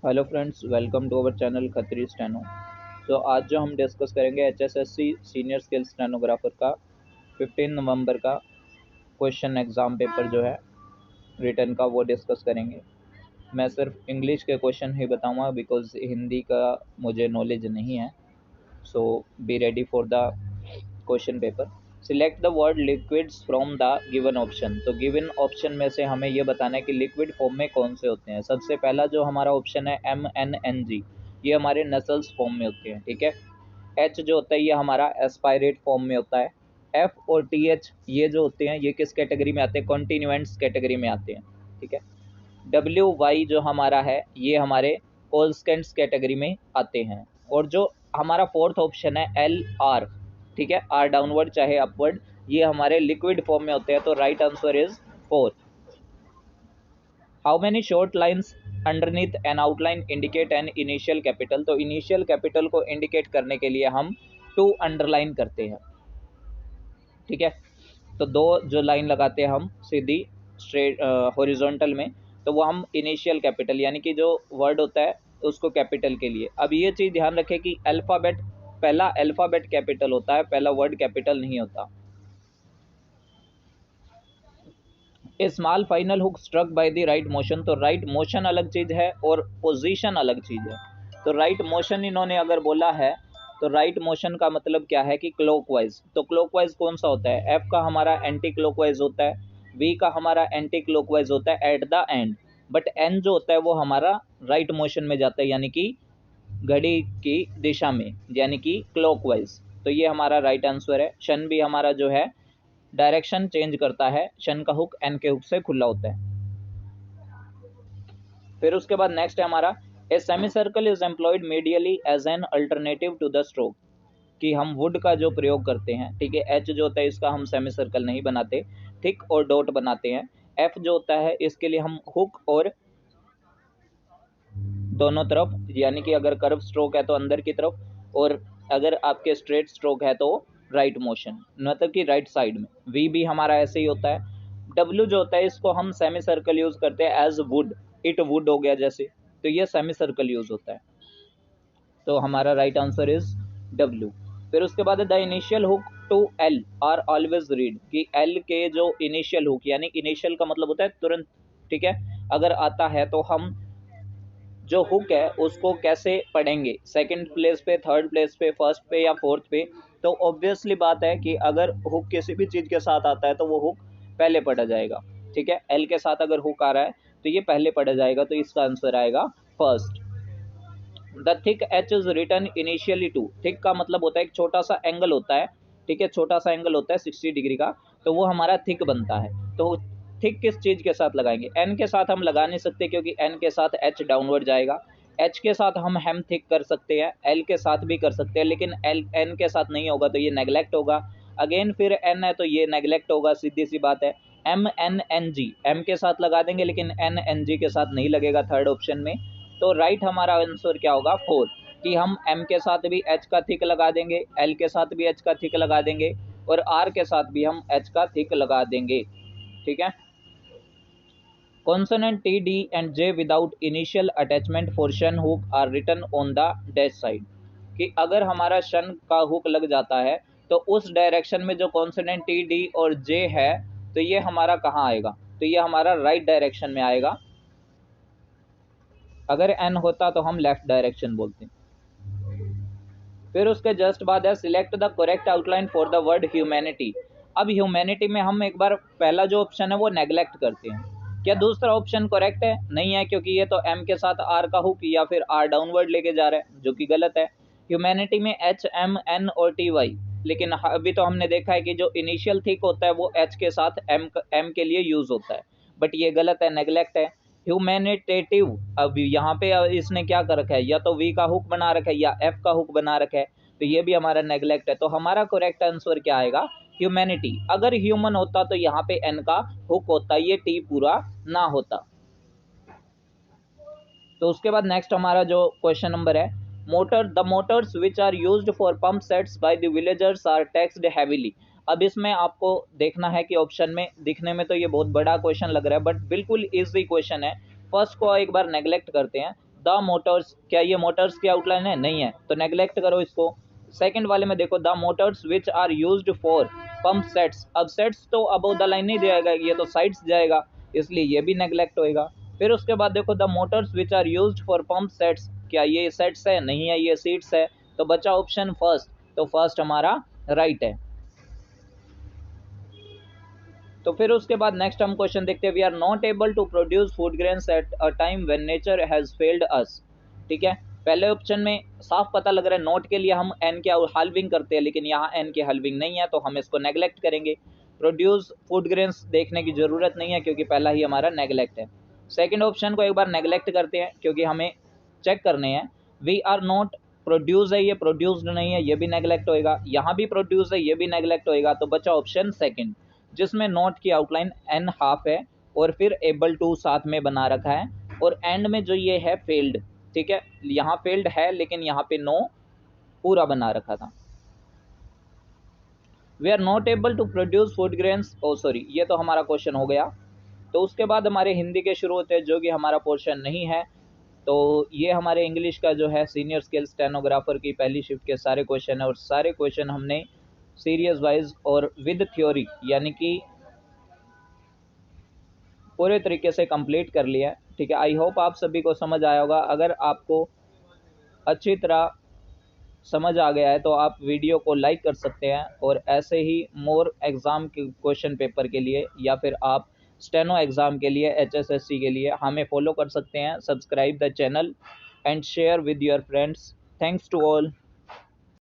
Hello friends, welcome to our channel Khatri Steno. तो आज जो हम डिस्कस करेंगे एचएसएससी सीनियर स्किल स्टेनोग्राफर का 15 नवंबर का क्वेश्चन एग्ज़ाम पेपर जो है रिटर्न का, वो डिस्कस करेंगे। मैं सिर्फ इंग्लिश के क्वेश्चन ही बताऊंगा बिकॉज हिंदी का मुझे नॉलेज नहीं है। So be ready for the question paper. Select the word liquids from the given option. तो गिवन ऑप्शन में से हमें ये बताना है कि लिक्विड फॉर्म में कौन से होते हैं। सबसे पहला जो हमारा ऑप्शन है MNNG, ये हमारे नसल्स फॉर्म में होते हैं। ठीक है। H जो होता है ये हमारा एस्पायरेट फॉर्म में होता है। F और TH ये जो होते हैं ये किस कैटेगरी में आते हैं? कॉन्टिन्यूएंट्स कैटेगरी में आते हैं। ठीक है। WY जो हमारा है ये हमारे कोल्सकेंट्स कैटेगरी में आते हैं। और जो हमारा फोर्थ ऑप्शन है LR, ठीक है, आर डाउनवर्ड चाहे अपवर्ड, ये हमारे लिक्विड फॉर्म में होते हैं। तो right answer is 4। How many short lines underneath N outline indicate an initial capital. तो इनिशियल कैपिटल को इंडिकेट करने के लिए हम 2 अंडरलाइन करते हैं। ठीक है। तो 2 जो लाइन लगाते हैं हम सीधी स्ट्रेट हॉरिजॉन्टल में, तो वो हम इनिशियल कैपिटल यानी कि जो वर्ड होता है उसको कैपिटल के लिए। अब ये चीज़ ध्यान रखें कि अल्फ़ाबेट, पहला अल्फ़ाबेट कैपिटल होता है, पहला वर्ड कैपिटल नहीं होता। A small final hook struck by the right motion. तो राइट मोशन अलग चीज़ है और पोजीशन अलग चीज़ है। तो राइट मोशन इन्होंने अगर बोला है तो राइट मोशन का मतलब क्या है कि क्लॉकवाइज। तो क्लॉकवाइज कौन सा होता है? एफ का हमारा एंटी क्लॉकवाइज होता है, वी का हमारा एंटी क्लॉकवाइज होता है at the end, but an जो होता है वो हमारा राइट मोशन में जाता है यानी कि घड़ी की दिशा में, यानी कि क्लॉकवाइज। तो ये हमारा राइट आंसर है। शन भी हमारा जो है डायरेक्शन चेंज करता है, शन का हुक एन के हुक से खुला होता है। फिर उसके बाद नेक्स्ट है हमारा a semi circle is employed medially as an alternative to the stroke. कि हम वुड का जो प्रयोग करते हैं, ठीक है, एच जो होता है इसका हम सेमी सर्कल नहीं बनाते, थिक और डॉट बनाते हैं। एफ जो होता है इसके लिए हम हुक और दोनों तरफ, यानी कि अगर कर्व स्ट्रोक है तो अंदर की तरफ, और अगर आपके स्ट्रेट स्ट्रोक है तो राइट मोशन, मतलब कि राइट साइड में। वी भी हमारा ऐसे ही होता है। डब्ल्यू जो होता है इसको हम सेमी सर्कल यूज करते हैं एज वुड, इट वुड हो गया जैसे, तो ये सेमी सर्कल यूज होता है। तो हमारा राइट आंसर इज डब्ल्यू। फिर उसके बाद the initial hook to L R always read. कि एल के जो इनिशियल हुक, यानी इनिशियल का मतलब होता है तुरंत, ठीक है, अगर आता है तो हम जो हुक है उसको कैसे पढ़ेंगे, सेकंड प्लेस पे, थर्ड प्लेस पे, फर्स्ट पे या फोर्थ पे। तो ऑब्वियसली बात है कि अगर हुक किसी भी चीज़ के साथ आता है तो वो हुक पहले पढ़ा जाएगा। ठीक है, एल के साथ अगर हुक आ रहा है तो ये पहले पढ़ा जाएगा, तो इसका आंसर आएगा first. The thick H is return initially too. Thick का मतलब होता है एक छोटा सा एंगल होता है, ठीक है, छोटा सा एंगल होता है 60 डिग्री का, तो वो हमारा थिक बनता है। तो थिक किस चीज के साथ लगाएंगे? एन के साथ हम लगा नहीं सकते क्योंकि एन के साथ एच डाउनवर्ड जाएगा। एच के साथ हम हेम थिक कर सकते हैं, एल के साथ भी कर सकते हैं, लेकिन एल एन के साथ नहीं होगा तो ये नेग्लेक्ट होगा। अगेन फिर एन है तो ये नेग्लेक्ट होगा, सीधी सी बात है। MNNG, एम के साथ लगा देंगे लेकिन NNG के साथ नहीं लगेगा थर्ड ऑप्शन में। तो राइट हमारा आंसर क्या होगा? 4। कि हम एम के साथ भी एच का थिक लगा देंगे, एल के साथ भी एच का थिक लगा देंगे, और आर के साथ भी हम एच का थिक लगा देंगे। ठीक है। Consonant T, D and J without initial attachment for shun hook are written on the dash side. कि अगर हमारा शन का हुक लग जाता है तो उस डायरेक्शन में जो कॉन्सोनेंट T, D और J है तो ये हमारा कहाँ आएगा? तो ये हमारा राइट डायरेक्शन में आएगा। अगर एन होता तो हम लेफ्ट डायरेक्शन बोलते। फिर उसके जस्ट बाद है select the correct outline for the word humanity. अब ह्यूमैनिटी में हम एक बार पहला जो ऑप्शन है वो नेग्लेक्ट करते हैं। क्या दूसरा ऑप्शन करेक्ट है? नहीं है, क्योंकि ये तो एम के साथ आर का हुक या फिर आर डाउनवर्ड लेके जा रहा है, जो कि गलत है। ह्यूमैनिटी में एच, एम, एन और टी वाई, लेकिन अभी तो हमने देखा है कि जो इनिशियल थिक होता है वो एच के साथ एम के लिए यूज होता है, बट ये गलत है, नेग्लेक्ट है। ह्यूमैनिटेटिव, अब यहाँ पे इसने क्या कर रखा है, या तो वी का हुक बना रखा है या एफ का हुक बना रखा है, तो ये भी हमारा नेग्लेक्ट है। तो हमारा करेक्ट आंसर क्या आएगा? ह्यूमैनिटी। अगर ह्यूमन होता तो यहाँ पे एन का हुक होता, ये टी पूरा ना होता। तो उसके बाद नेक्स्ट हमारा जो क्वेश्चन नंबर है, motor the motors which are used for pump sets by the villagers are taxed heavily. अब इसमें आपको देखना है कि ऑप्शन में, दिखने में तो ये बहुत बड़ा क्वेश्चन लग रहा है बट बिल्कुल इजी क्वेश्चन है। फर्स्ट को एक बार नेग्लेक्ट करते हैं। द मोटर्स, क्या ये मोटर्स की आउटलाइन है? नहीं है, तो नेग्लेक्ट करो इसको। सेकंड वाले में देखो, the motors which are used for pump sets, अब सेट्स तो अबव द लाइन नहीं जाएगा, ये तो साइड्स जाएगा, इसलिए ये भी नेग्लेक्ट होएगा। फिर उसके बाद देखो, the motors which are used for pump sets, क्या ये सेट्स है? नहीं है, ये सीट्स है, तो बचा ऑप्शन फर्स्ट, तो फर्स्ट हमारा राइट है। तो फिर उसके बाद नेक्स्ट हम क्वेश्चन देखते हैं, we are not able to produce food grains at a time when nature has failed us. ठीक है, पहले ऑप्शन में साफ पता लग रहा है नॉट के लिए हम एन की हल्विंग करते हैं, लेकिन यहाँ एन की हल्विंग नहीं है, तो हम इसको नेग्लेक्ट करेंगे। प्रोड्यूस फूड ग्रेन्स देखने की जरूरत नहीं है, क्योंकि पहला ही हमारा नेग्लेक्ट है। सेकेंड ऑप्शन को एक बार नेग्लेक्ट करते हैं, क्योंकि हमें चेक करने हैं। वी आर नॉट प्रोड्यूस है, ये प्रोड्यूस्ड नहीं है, ये भी नेग्लेक्ट होएगा। यहाँ भी प्रोड्यूस है, ये भी नेग्लेक्ट होएगा, तो बचा ऑप्शन सेकंड, जिसमें नॉट की आउटलाइन एन हाफ है और फिर एबल टू साथ में बना रखा है, और एंड में जो ये है फेल्ड। ठीक है, यहाँ फेल्ड है, लेकिन यहाँ पे नो पूरा बना रखा था। We are not able to produce food grains, oh sorry, ये तो हमारा क्वेश्चन हो गया। तो उसके बाद हमारे हिंदी के शुरू होते हैं, जो कि हमारा पोर्शन नहीं है। तो ये हमारे इंग्लिश का जो है सीनियर स्किल स्टेनोग्राफर की पहली शिफ्ट के सारे क्वेश्चन है, और सारे क्वेश्चन हमने सीरियस वाइज और विद थ्योरी यानी कि पूरे तरीके से कंप्लीट कर लिया है। ठीक है, आई होप आप सभी को समझ आया होगा। अगर आपको अच्छी तरह समझ आ गया है तो आप वीडियो को लाइक कर सकते हैं, और ऐसे ही मोर एग्ज़ाम के क्वेश्चन पेपर के लिए या फिर आप स्टेनो एग्ज़ाम के लिए, HSSC के लिए हमें फॉलो कर सकते हैं। Subscribe the channel and share with your friends. Thanks to all.